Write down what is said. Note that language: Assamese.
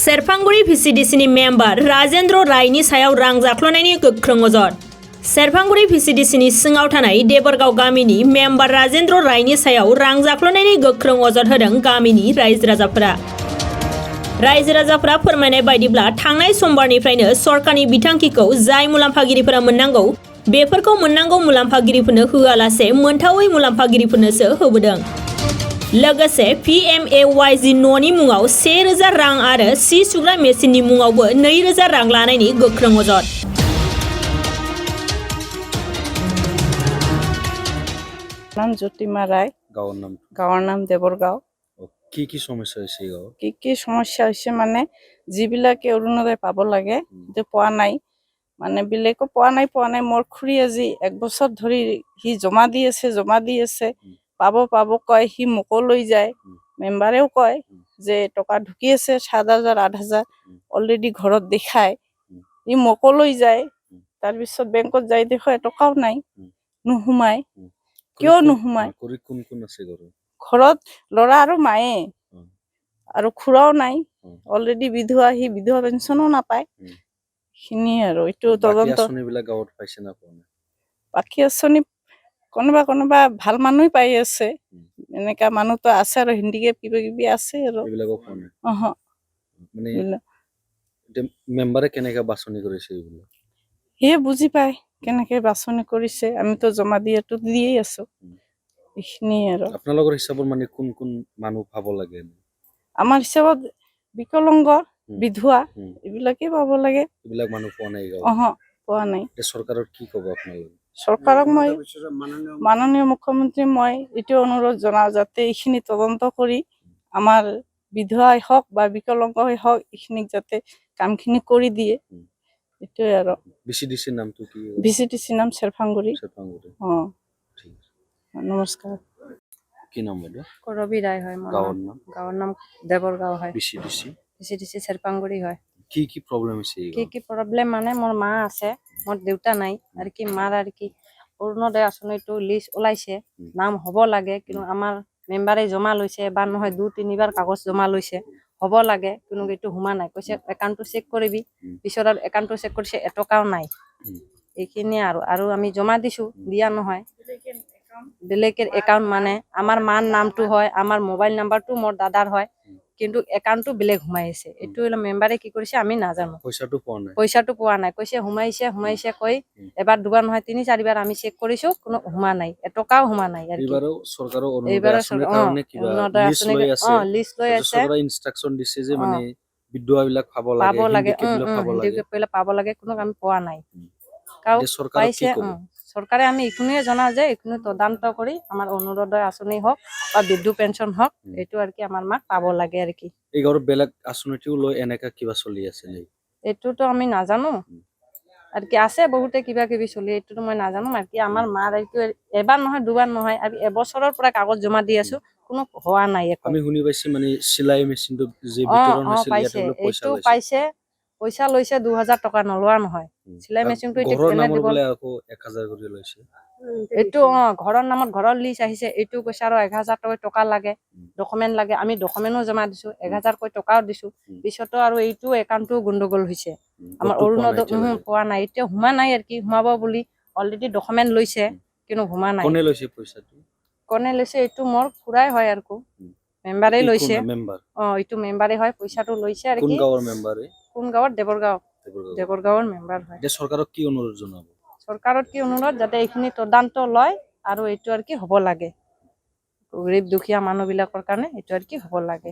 सेरफांगुरि भिसिडिसिनि मेम्बार राजेन्द्र रायनि सायाव रां जाख्ल'नायनि गोख्रों अजद। सेरफांगुरि भिसिडिसिनि सिङाव थानाय देबरगाव गामिनि मेम्बार राजेन्द्र रायनि सायाव रां जाख्ल'नायनि गोख्रों अजद होदों गामिनि रायजो राजाफोरा। रायजो राजाफोरा फोरमायनाय बायदिब्ला थांनाय समबारनिफ्रायनो सरकारनि बिथांखिखौ जाय मुलाम्फागिरिफोरा मोननांगौ बेफोरखौ मोननांगौ मुलाम्फागिरिफोरनो होआलासे मोनथावै मुलाम्फागिरिफोरनोसो होबोदों। लोगोसे PMAYG न'नि मुङाव 1000 रां आरो सि सुग्रा मेसिननि मुङावबो 2000 रां लानायनि गोख्रों अजद। नाम ज्योतिमा राय, गाँवर नाम देबरगाव। কি সমস্যা হৈছে গাঁৱত? কি সমস্যা হৈছে মানে যিবিলাকে অৰুণোদয় পাব লাগে যে পোৱা নাই, মানে বেলেগো পোৱা নাই। মোৰ খুৰী আজি 1 বছৰ ধৰি সি জমা দি আছে পাব কয়, সি মোকো লৈ যায়। মেম্বাৰেও কয় যে টকা ঢুকি আছে 7,000 8,000 অলৰেডি ঘৰত দেখায়, সি মোকো লৈ যায়। তাৰপিছত বেংকত যাই দেখো এটকাও নাই, নুসুমাই। কিয় নুসুমাই? ঘৰত ল'ৰা আৰু মায়ে আৰু খুৰাও নাই, অলৰেডি বিধৱা, সি বিধৱা পেঞ্চনো নাপায়। খিনি আৰু এইটো তদন্ত। বাকী আঁচনি কোনোবা ভাল মানুহ পাই আছে, এনেকা মানুহতো আছে আৰু হিন্দীকে কিবা আছে আৰু মেম্বাৰে কেনেকৈ বাছনি কৰিছে এইবিলাক সিয়ে বুজি পায় কেনেকে বাছনি কৰিছে। আমিতো জমা দিয়েতো দিয়েই আছো। এইখিনি আৰু আপোনালোকৰ হিচাপত মানে কোন মানুহ পাব লাগে? আমাৰ হিচাপত বিকলাংগ, বিধৱা এইবিলাকে পাব লাগে। এইবিলাক মানুহ পোৱা নাই পোৱা নাই। চৰকাৰৰ কি ক'ব আপোনালোকে? চৰকাৰক মই মাননীয় মুখ্যমন্ত্ৰী মই এইটো অনুৰোধ জনাওঁ যাতে এইখিনি তদন্ত কৰি আমাৰ বিধৱাই হওক বা বিকলাংগই হওক এইখিনিক যাতে কামখিনি কৰি দিয়ে। এইটোৱে আৰু VCDCৰ নামটো কি? VCDCৰ নাম সেৰফাংগুৰি। নমস্কাৰ। কি নাম বাইদেউ? কৰবী ৰায় হয় মোৰ নাম। গাঁৱৰ নাম দেবৰগাঁও হয়। VCDC সেৰফাংগুৰি হয়। কি প্ৰব্লেম হৈছে? কি প্ৰব্লেম মানে মোৰ মা আছে, মোৰ দেউতা নাই। আৰু কি মাৰ আৰু কি অৰুণোদয় আঁচনিটো লিষ্ট ওলাইছে, নাম হ'ব লাগে, কিন্তু আমাৰ মেম্বাৰে জমা লৈছে, এবাৰ নহয় 2-3 বাৰ কাগজ জমা লৈছে, হ'ব লাগে, কিন্তু এইটো সোমা নাই। কৈছে একাউণ্টটো চেক কৰিবি, পিছত আৰু একাউণ্টটো চেক কৰিছে এটকাও নাই। এইখিনিয়ে আৰু আমি জমা দিছো, দিয়া নহয়। বেলেগের একাউন্ট মানে আমার মার নামটো হয়, আমার মোবাইল নাম্বারটো মোর দাদার হয়, কিন্তু একাউন্টটো বেলেগ সোমাইছে। এইটো হলো মেম্বারে কি কৰিছে আমি নাজানো। পইচাটো পোৱা নাই কৈছে, সোমাইছে কৈ এবাৰ দুবাৰ নহয় 3-4 বাৰ আমি চেক কৰিছো, কোনো সোমা নাই, এটকাও সোমা নাই। আৰু এইবাৰো চৰকাৰৰ অৰুণোদয় আঁচনিৰ কাৰণে কিবা লিষ্ট লৈ আছে, লিষ্ট লৈ আছে। চৰকাৰে ইনষ্ট্ৰাকচন দিছে যে মানে বিধৱাবিলাক পাব লাগে, পাব লাগে, কোনো আমি পোৱা নাই। পাইছে চৰকাৰে, আমি এইখিনিয়ে জনাও যে এইখিনি তদন্ত কৰি আমাৰ অৰুণোদয় আঁচনি হওক বা বিধু পেঞ্চন হওক, এইটো আৰু কি আমাৰ মাক পাব লাগে। আৰু কি এই ঘৰত বেলেগ আঁচনিটো লৈ এনেকা কিবা চলি আছে নেকি? এইটোতো আমি নাজানো। আর কি আছে বহুতে কিবা কিবি চলি, এইটোতো মই নাজানো। আর কি আমার মার আর কি এবার নহয় 2 বাৰ নহয়, আৰ এবছৰৰ পৰা কাগজ জমা দি আছো, কোনো হোৱা নাই। আমি শুনি পাইছি মানে সিলাই মেচিনটো যে বিতৰণ হৈছিল ইয়াতে এইটো পাইছে, পইচা লৈছে 2000 টকা, নলোৱা নহয়। সিলাই মেচিনটো এতিয়া কেনে দিব? 1000 কৰি লৈছে। এইটো ঘৰৰ নামত ঘৰৰ লিষ্ট আহিছে, এইটো কৈছে আৰু 1000 টকা লাগে, ডকুমেন্ট লাগে। আমি ডকুমেন্টও জমা দিছো, 1000 কৈ টকাও দিছো। পিছতো আৰু এইটো একাউণ্টটো গণ্ডগোল হৈছে। আমাৰ অৰুণোদয় পোৱা নাই, এতিয়া সোমা নাই। আৰু কি সোমাব বুলি অলৰেডি ডকুমেন্ট লৈছে, কিন্তু সোমা নাই। কোনে লৈছে পইচাটো? কোনে লৈছে? এইটো মোৰ খুৰাই হয়। আৰু মেম্বাৰে লৈছে। এইটো মেম্বাৰে হয়, পইচাটো লৈছে। আৰু কোন গাঁৱৰ মেম্বাৰে? কোন গাঁৱৰ? দেবৰগাঁৱৰ মেম্বাৰ হয়। চৰকাৰক কি অনুৰোধ জনাব? চৰকাৰত কি অনুৰোধ, যাতে এইখিনি তদন্ত লয় আৰু এইটো আৰু কি হ'ব লাগে, গৰীব দুখীয়া মানুহবিলাকৰ কাৰণে এইটো আৰু কি হ'ব লাগে।